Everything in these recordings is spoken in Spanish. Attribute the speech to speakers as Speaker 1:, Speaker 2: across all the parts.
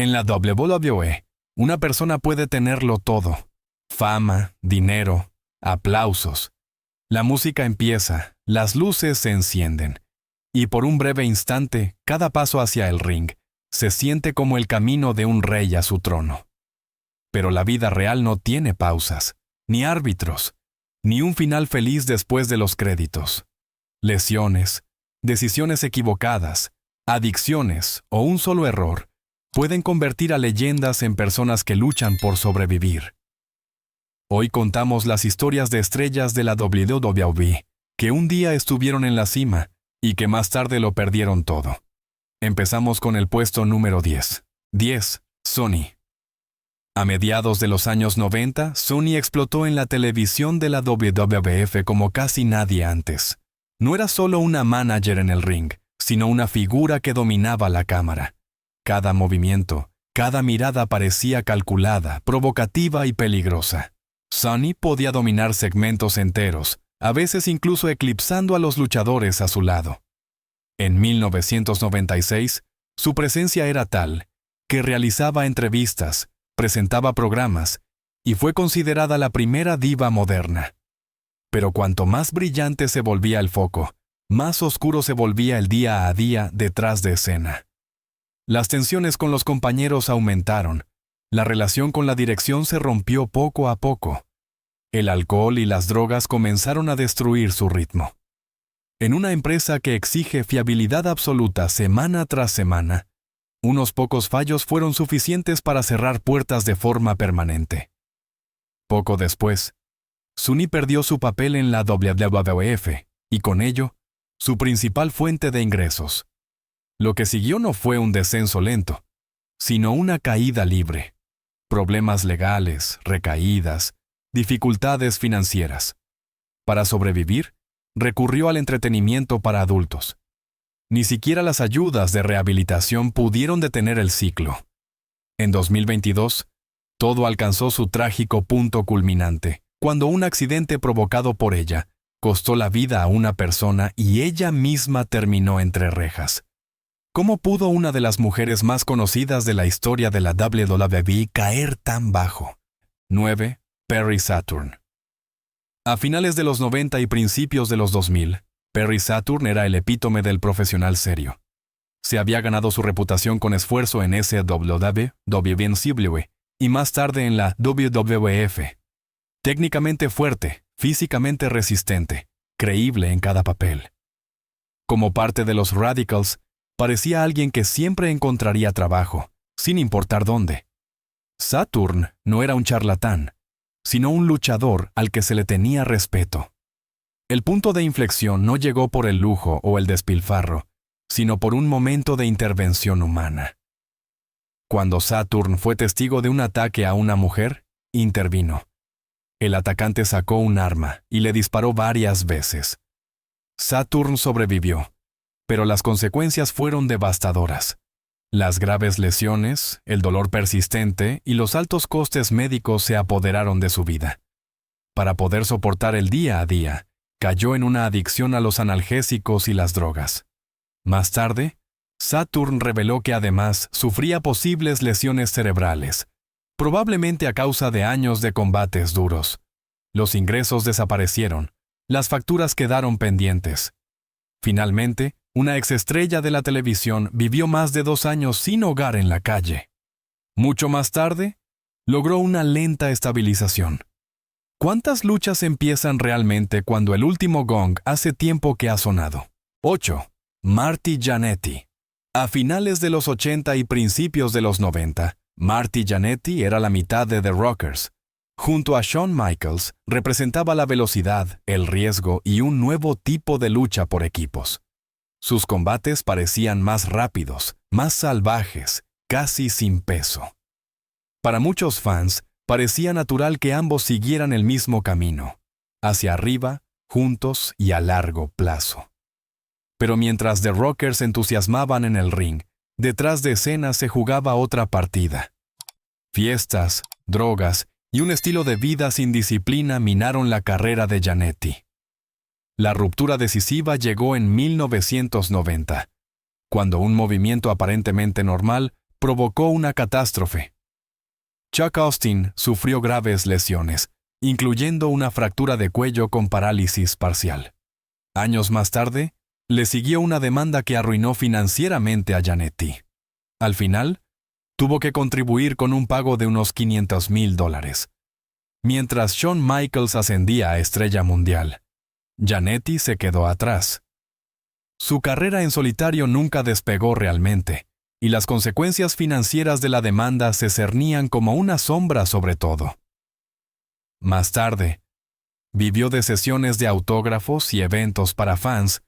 Speaker 1: En la WWE, una persona puede tenerlo todo: fama, dinero, aplausos. La música empieza, las luces se encienden, y por un breve instante, cada paso hacia el ring se siente como el camino de un rey a su trono. Pero la vida real no tiene pausas, ni árbitros, ni un final feliz después de los créditos. Lesiones, decisiones equivocadas, adicciones o un solo error pueden convertir a leyendas en personas que luchan por sobrevivir. Hoy contamos las historias de estrellas de la WWE, que un día estuvieron en la cima y que más tarde lo perdieron todo. Empezamos con el puesto número 10. 10. Sony. A mediados de los años 90, Sony explotó en la televisión de la WWF como casi nadie antes. No era solo una manager en el ring, sino una figura que dominaba la cámara. Cada movimiento, cada mirada parecía calculada, provocativa y peligrosa. Sony podía dominar segmentos enteros, a veces incluso eclipsando a los luchadores a su lado. En 1996, su presencia era tal que realizaba entrevistas, presentaba programas y fue considerada la primera diva moderna. Pero cuanto más brillante se volvía el foco, más oscuro se volvía el día a día detrás de escena. Las tensiones con los compañeros aumentaron. La relación con la dirección se rompió poco a poco. El alcohol y las drogas comenzaron a destruir su ritmo. En una empresa que exige fiabilidad absoluta semana tras semana, unos pocos fallos fueron suficientes para cerrar puertas de forma permanente. Poco después, Sony perdió su papel en la WWF y con ello, su principal fuente de ingresos. Lo que siguió no fue un descenso lento, sino una caída libre. Problemas legales, recaídas, dificultades financieras. Para sobrevivir, recurrió al entretenimiento para adultos. Ni siquiera las ayudas de rehabilitación pudieron detener el ciclo. En 2022, todo alcanzó su trágico punto culminante, cuando un accidente provocado por ella costó la vida a una persona y ella misma terminó entre rejas. ¿Cómo pudo una de las mujeres más conocidas de la historia de la WWE caer tan bajo? 9. Perry Saturn. A finales de los 90 y principios de los 2000, Perry Saturn era el epítome del profesional serio. Se había ganado su reputación con esfuerzo en SWW, WNCW y más tarde en la WWF. Técnicamente fuerte, físicamente resistente, creíble en cada papel. Como parte de los Radicals, parecía alguien que siempre encontraría trabajo, sin importar dónde. Saturn no era un charlatán, sino un luchador al que se le tenía respeto. El punto de inflexión no llegó por el lujo o el despilfarro, sino por un momento de intervención humana. Cuando Saturn fue testigo de un ataque a una mujer, intervino. El atacante sacó un arma y le disparó varias veces. Saturn sobrevivió, pero las consecuencias fueron devastadoras. Las graves lesiones, el dolor persistente y los altos costes médicos se apoderaron de su vida. Para poder soportar el día a día, cayó en una adicción a los analgésicos y las drogas. Más tarde, Saturn reveló que además sufría posibles lesiones cerebrales, probablemente a causa de años de combates duros. Los ingresos desaparecieron, las facturas quedaron pendientes. Finalmente, una exestrella de la televisión vivió más de 2 años sin hogar en la calle. Mucho más tarde, logró una lenta estabilización. ¿Cuántas luchas empiezan realmente cuando el último gong hace tiempo que ha sonado? 8. Marty Jannetty. A finales de los 80 y principios de los 90, Marty Jannetty era la mitad de The Rockers. Junto a Shawn Michaels, representaba la velocidad, el riesgo y un nuevo tipo de lucha por equipos. Sus combates parecían más rápidos, más salvajes, casi sin peso. Para muchos fans, parecía natural que ambos siguieran el mismo camino, hacia arriba, juntos y a largo plazo. Pero mientras The Rockers se entusiasmaban en el ring, detrás de escena se jugaba otra partida. Fiestas, drogas y un estilo de vida sin disciplina minaron la carrera de Jannetty. La ruptura decisiva llegó en 1990, cuando un movimiento aparentemente normal provocó una catástrofe. Chuck Austin sufrió graves lesiones, incluyendo una fractura de cuello con parálisis parcial. Años más tarde, le siguió una demanda que arruinó financieramente a Jannetty. Al final, tuvo que contribuir con un pago de unos $500,000. Mientras Shawn Michaels ascendía a estrella mundial, Jannetty se quedó atrás. Su carrera en solitario nunca despegó realmente, y las consecuencias financieras de la demanda se cernían como una sombra sobre todo. Más tarde, vivió de sesiones de autógrafos y eventos para fans,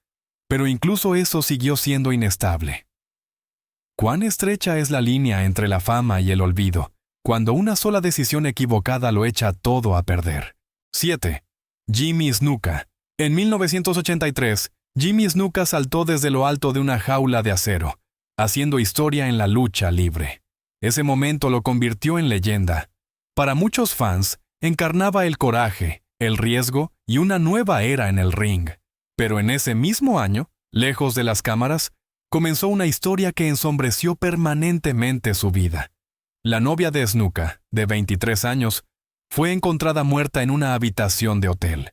Speaker 1: pero incluso eso siguió siendo inestable. ¿Cuán estrecha es la línea entre la fama y el olvido, cuando una sola decisión equivocada lo echa todo a perder? 7. Jimmy Snuka. En 1983, Jimmy Snuka saltó desde lo alto de una jaula de acero, haciendo historia en la lucha libre. Ese momento lo convirtió en leyenda. Para muchos fans, encarnaba el coraje, el riesgo y una nueva era en el ring. Pero en ese mismo año, lejos de las cámaras, comenzó una historia que ensombreció permanentemente su vida. La novia de Snuka, de 23 años, fue encontrada muerta en una habitación de hotel.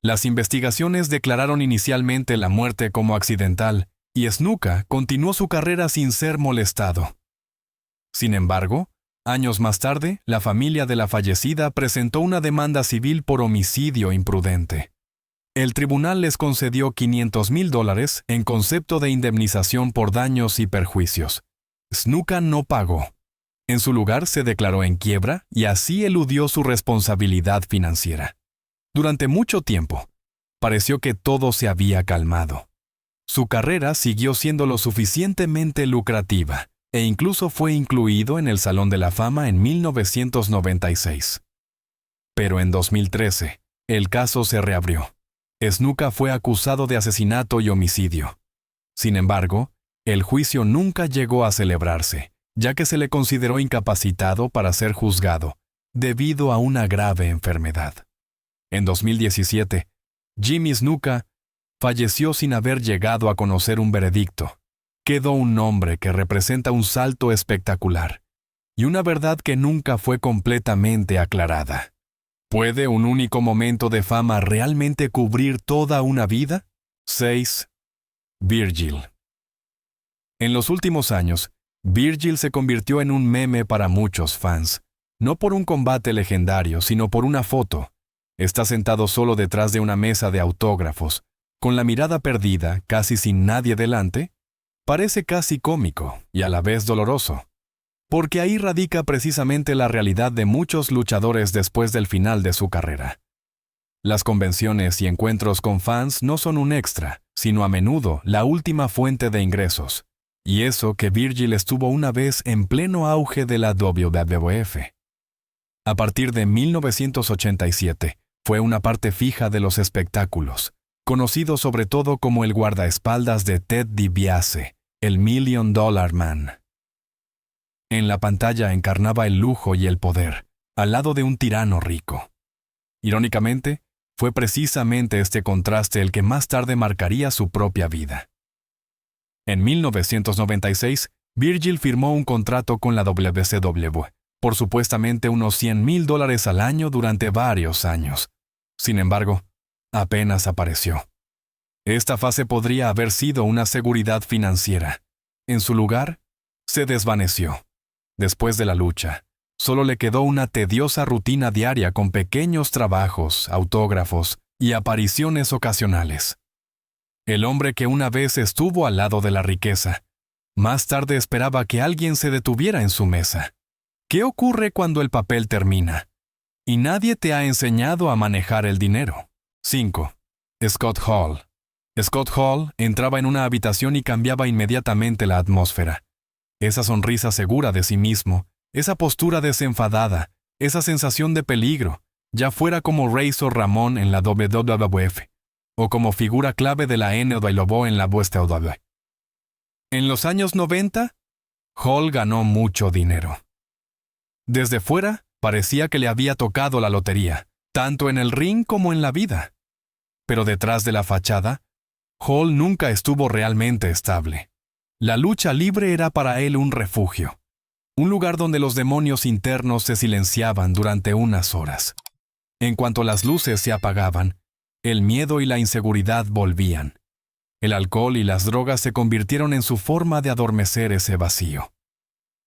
Speaker 1: Las investigaciones declararon inicialmente la muerte como accidental, y Snuka continuó su carrera sin ser molestado. Sin embargo, años más tarde, la familia de la fallecida presentó una demanda civil por homicidio imprudente. El tribunal les concedió $500,000 en concepto de indemnización por daños y perjuicios. Snuka no pagó. En su lugar se declaró en quiebra y así eludió su responsabilidad financiera. Durante mucho tiempo, pareció que todo se había calmado. Su carrera siguió siendo lo suficientemente lucrativa e incluso fue incluido en el Salón de la Fama en 1996. Pero en 2013, el caso se reabrió. Snuka fue acusado de asesinato y homicidio. Sin embargo, el juicio nunca llegó a celebrarse, ya que se le consideró incapacitado para ser juzgado, debido a una grave enfermedad. En 2017, Jimmy Snuka falleció sin haber llegado a conocer un veredicto. Quedó un nombre que representa un salto espectacular y una verdad que nunca fue completamente aclarada. ¿Puede un único momento de fama realmente cubrir toda una vida? 6. Virgil. En los últimos años, Virgil se convirtió en un meme para muchos fans, no por un combate legendario, sino por una foto. Está sentado solo detrás de una mesa de autógrafos, con la mirada perdida, casi sin nadie delante. Parece casi cómico y a la vez doloroso, porque ahí radica precisamente la realidad de muchos luchadores después del final de su carrera. Las convenciones y encuentros con fans no son un extra, sino a menudo la última fuente de ingresos. Y eso que Virgil estuvo una vez en pleno auge de la WWF. A partir de 1987, fue una parte fija de los espectáculos, conocido sobre todo como el guardaespaldas de Ted DiBiase, el $1 Million Man. En la pantalla encarnaba el lujo y el poder, al lado de un tirano rico. Irónicamente, fue precisamente este contraste el que más tarde marcaría su propia vida. En 1996, Virgil firmó un contrato con la WCW, por supuestamente unos $100,000 al año durante varios años. Sin embargo, apenas apareció. Esta fase podría haber sido una seguridad financiera. En su lugar, se desvaneció. Después de la lucha, solo le quedó una tediosa rutina diaria con pequeños trabajos, autógrafos y apariciones ocasionales. El hombre que una vez estuvo al lado de la riqueza, más tarde esperaba que alguien se detuviera en su mesa. ¿Qué ocurre cuando el papel termina? Y nadie te ha enseñado a manejar el dinero. 5. Scott Hall. Scott Hall entraba en una habitación y cambiaba inmediatamente la atmósfera. Esa sonrisa segura de sí mismo, esa postura desenfadada, esa sensación de peligro, ya fuera como Razor Ramón en la WWF, o como figura clave de la NWO en la WCW. En los años 90, Hall ganó mucho dinero. Desde fuera, parecía que le había tocado la lotería, tanto en el ring como en la vida. Pero detrás de la fachada, Hall nunca estuvo realmente estable. La lucha libre era para él un refugio. un lugar donde los demonios internos se silenciaban durante unas horas. En cuanto las luces se apagaban, el miedo y la inseguridad volvían. El alcohol y las drogas se convirtieron en su forma de adormecer ese vacío.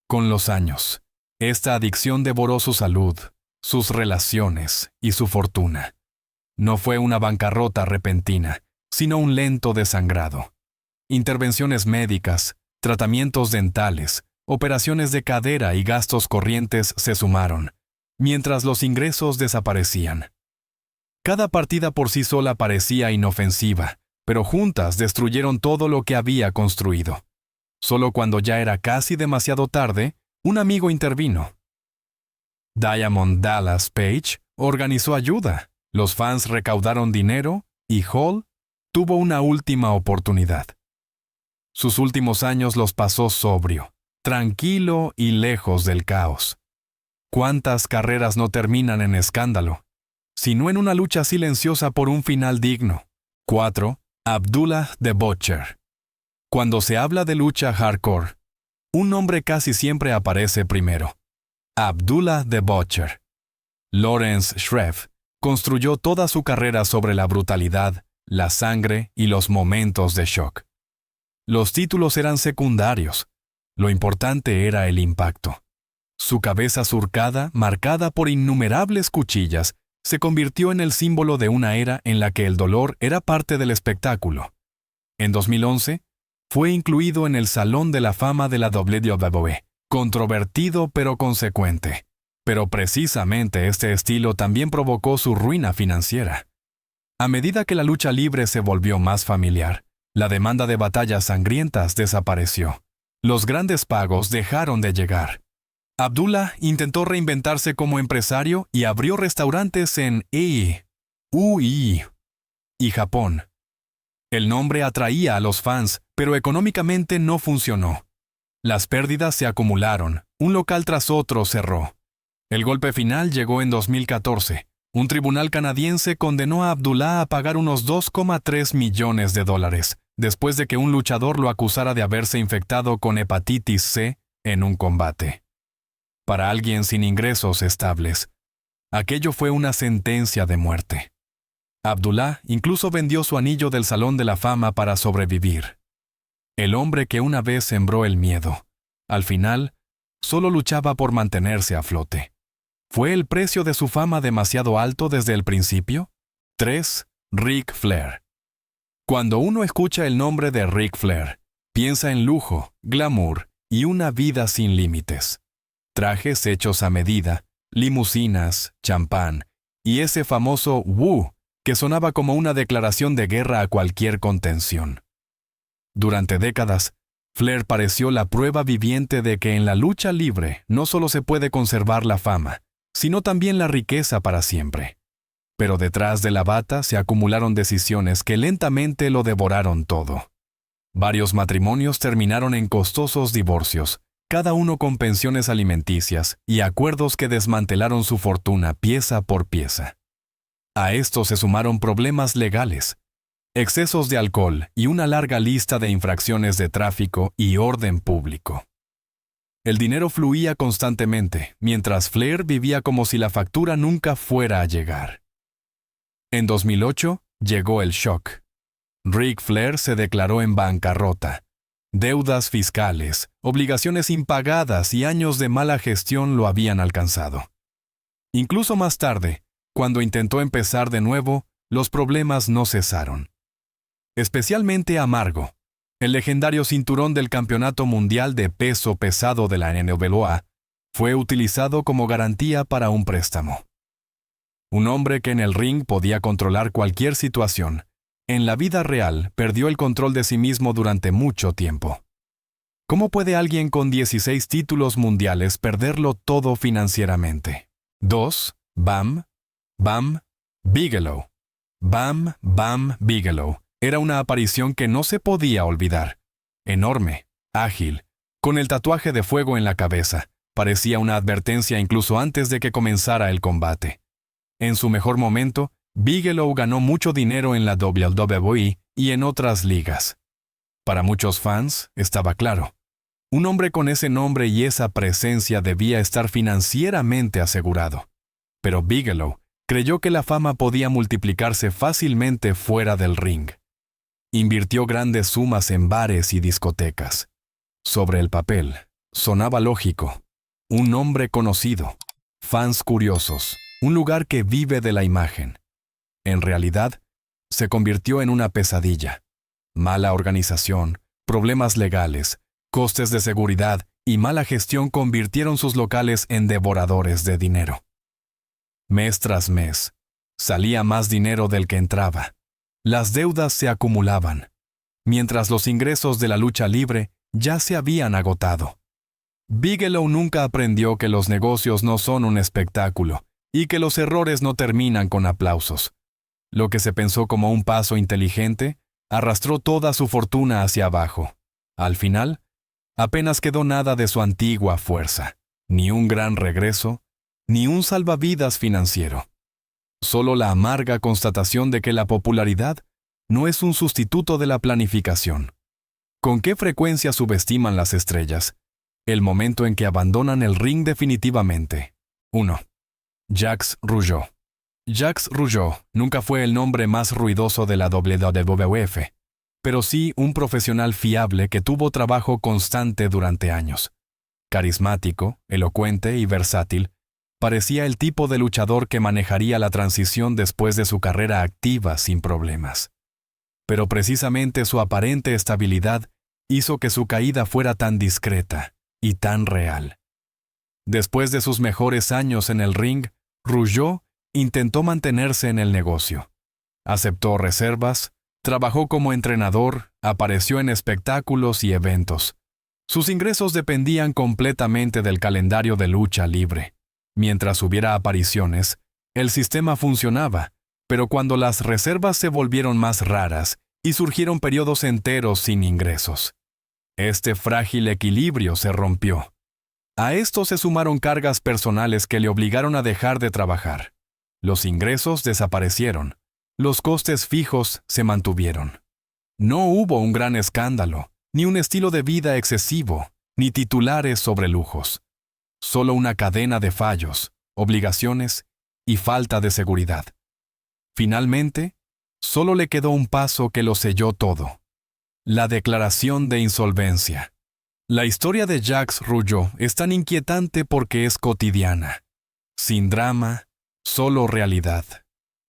Speaker 1: Con los años, esta adicción devoró su salud, sus relaciones y su fortuna. No fue una bancarrota repentina, sino un lento desangrado. Intervenciones médicas, tratamientos dentales, operaciones de cadera y gastos corrientes se sumaron, mientras los ingresos desaparecían. Cada partida por sí sola parecía inofensiva, pero juntas destruyeron todo lo que había construido. Solo cuando ya era casi demasiado tarde, un amigo intervino. Diamond Dallas Page organizó ayuda, los fans recaudaron dinero y Hall tuvo una última oportunidad. Sus últimos años los pasó sobrio, tranquilo y lejos del caos. ¿Cuántas carreras no terminan en escándalo? Sino en una lucha silenciosa por un final digno. 4. Abdullah the Butcher. Cuando se habla de lucha hardcore, un nombre casi siempre aparece primero. Abdullah the Butcher. Lawrence Schreff construyó toda su carrera sobre la brutalidad, la sangre y los momentos de shock. Los títulos eran secundarios. Lo importante era el impacto. Su cabeza surcada, marcada por innumerables cuchillas, se convirtió en el símbolo de una era en la que el dolor era parte del espectáculo. En 2011, fue incluido en el Salón de la Fama de la WWE, controvertido pero consecuente. Pero precisamente este estilo también provocó su ruina financiera. A medida que la lucha libre se volvió más familiar, la demanda de batallas sangrientas desapareció. Los grandes pagos dejaron de llegar. Abdullah intentó reinventarse como empresario y abrió restaurantes en UI y Japón. El nombre atraía a los fans, pero económicamente no funcionó. Las pérdidas se acumularon, un local tras otro cerró. El golpe final llegó en 2014. Un tribunal canadiense condenó a Abdullah a pagar unos $2,3 millones, después de que un luchador lo acusara de haberse infectado con hepatitis C en un combate. Para alguien sin ingresos estables, aquello fue una sentencia de muerte. Abdullah incluso vendió su anillo del Salón de la Fama para sobrevivir. El hombre que una vez sembró el miedo, al final, solo luchaba por mantenerse a flote. ¿Fue el precio de su fama demasiado alto desde el principio? 3. Ric Flair. Cuando uno escucha el nombre de Ric Flair, piensa en lujo, glamour y una vida sin límites. Trajes hechos a medida, limusinas, champán y ese famoso "woo" que sonaba como una declaración de guerra a cualquier contención. Durante décadas, Flair pareció la prueba viviente de que en la lucha libre no solo se puede conservar la fama, sino también la riqueza para siempre. Pero detrás de la bata se acumularon decisiones que lentamente lo devoraron todo. Varios matrimonios terminaron en costosos divorcios, cada uno con pensiones alimenticias y acuerdos que desmantelaron su fortuna pieza por pieza. A esto se sumaron problemas legales, excesos de alcohol y una larga lista de infracciones de tráfico y orden público. El dinero fluía constantemente, mientras Flair vivía como si la factura nunca fuera a llegar. En 2008, llegó el shock. Ric Flair se declaró en bancarrota. Deudas fiscales, obligaciones impagadas y años de mala gestión lo habían alcanzado. Incluso más tarde, cuando intentó empezar de nuevo, los problemas no cesaron. Especialmente amargo. El legendario cinturón del Campeonato Mundial de Peso Pesado de la NWA fue utilizado como garantía para un préstamo. Un hombre que en el ring podía controlar cualquier situación, en la vida real perdió el control de sí mismo durante mucho tiempo. ¿Cómo puede alguien con 16 títulos mundiales perderlo todo financieramente? 2. Bam Bigelow. Bam Bigelow era una aparición que no se podía olvidar. Enorme, ágil, con el tatuaje de fuego en la cabeza, parecía una advertencia incluso antes de que comenzara el combate. En su mejor momento, Bigelow ganó mucho dinero en la WWE y en otras ligas. Para muchos fans, estaba claro. Un hombre con ese nombre y esa presencia debía estar financieramente asegurado. Pero Bigelow creyó que la fama podía multiplicarse fácilmente fuera del ring. Invirtió grandes sumas en bares y discotecas. Sobre el papel, sonaba lógico. Un nombre conocido, fans curiosos, un lugar que vive de la imagen. En realidad, se convirtió en una pesadilla. Mala organización, problemas legales, costes de seguridad y mala gestión convirtieron sus locales en devoradores de dinero. Mes tras mes, salía más dinero del que entraba. Las deudas se acumulaban, mientras los ingresos de la lucha libre ya se habían agotado. Bigelow nunca aprendió que los negocios no son un espectáculo y que los errores no terminan con aplausos. Lo que se pensó como un paso inteligente arrastró toda su fortuna hacia abajo. Al final, apenas quedó nada de su antigua fuerza, ni un gran regreso, ni un salvavidas financiero. Solo la amarga constatación de que la popularidad no es un sustituto de la planificación. ¿Con qué frecuencia subestiman las estrellas el momento en que abandonan el ring definitivamente? 1. Jacques Rougeau. Jacques Rougeau nunca fue el nombre más ruidoso de la WWF, pero sí un profesional fiable que tuvo trabajo constante durante años. Carismático, elocuente y versátil, parecía el tipo de luchador que manejaría la transición después de su carrera activa sin problemas. Pero precisamente su aparente estabilidad hizo que su caída fuera tan discreta y tan real. Después de sus mejores años en el ring, Rougeau intentó mantenerse en el negocio. Aceptó reservas, trabajó como entrenador, apareció en espectáculos y eventos. Sus ingresos dependían completamente del calendario de lucha libre. Mientras hubiera apariciones, el sistema funcionaba, pero cuando las reservas se volvieron más raras y surgieron periodos enteros sin ingresos, este frágil equilibrio se rompió. A esto se sumaron cargas personales que le obligaron a dejar de trabajar. Los ingresos desaparecieron, los costes fijos se mantuvieron. No hubo un gran escándalo, ni un estilo de vida excesivo, ni titulares sobre lujos. Solo una cadena de fallos, obligaciones y falta de seguridad. Finalmente, solo le quedó un paso que lo selló todo: la declaración de insolvencia. La historia de Jacques Rougeau es tan inquietante porque es cotidiana. Sin drama, solo realidad.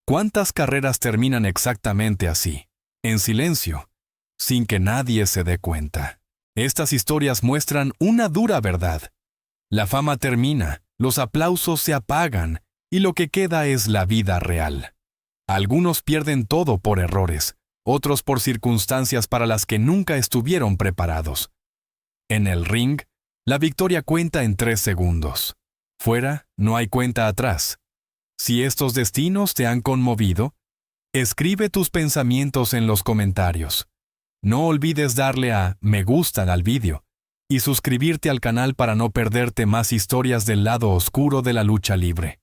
Speaker 1: ¿Cuántas carreras terminan exactamente así, en silencio, sin que nadie se dé cuenta? Estas historias muestran una dura verdad. La fama termina, los aplausos se apagan, y lo que queda es la vida real. Algunos pierden todo por errores, otros por circunstancias para las que nunca estuvieron preparados. En el ring, la victoria cuenta en 3 segundos. Fuera, no hay cuenta atrás. Si estos destinos te han conmovido, escribe tus pensamientos en los comentarios. No olvides darle a me gusta al vídeo y suscribirte al canal para no perderte más historias del lado oscuro de la lucha libre.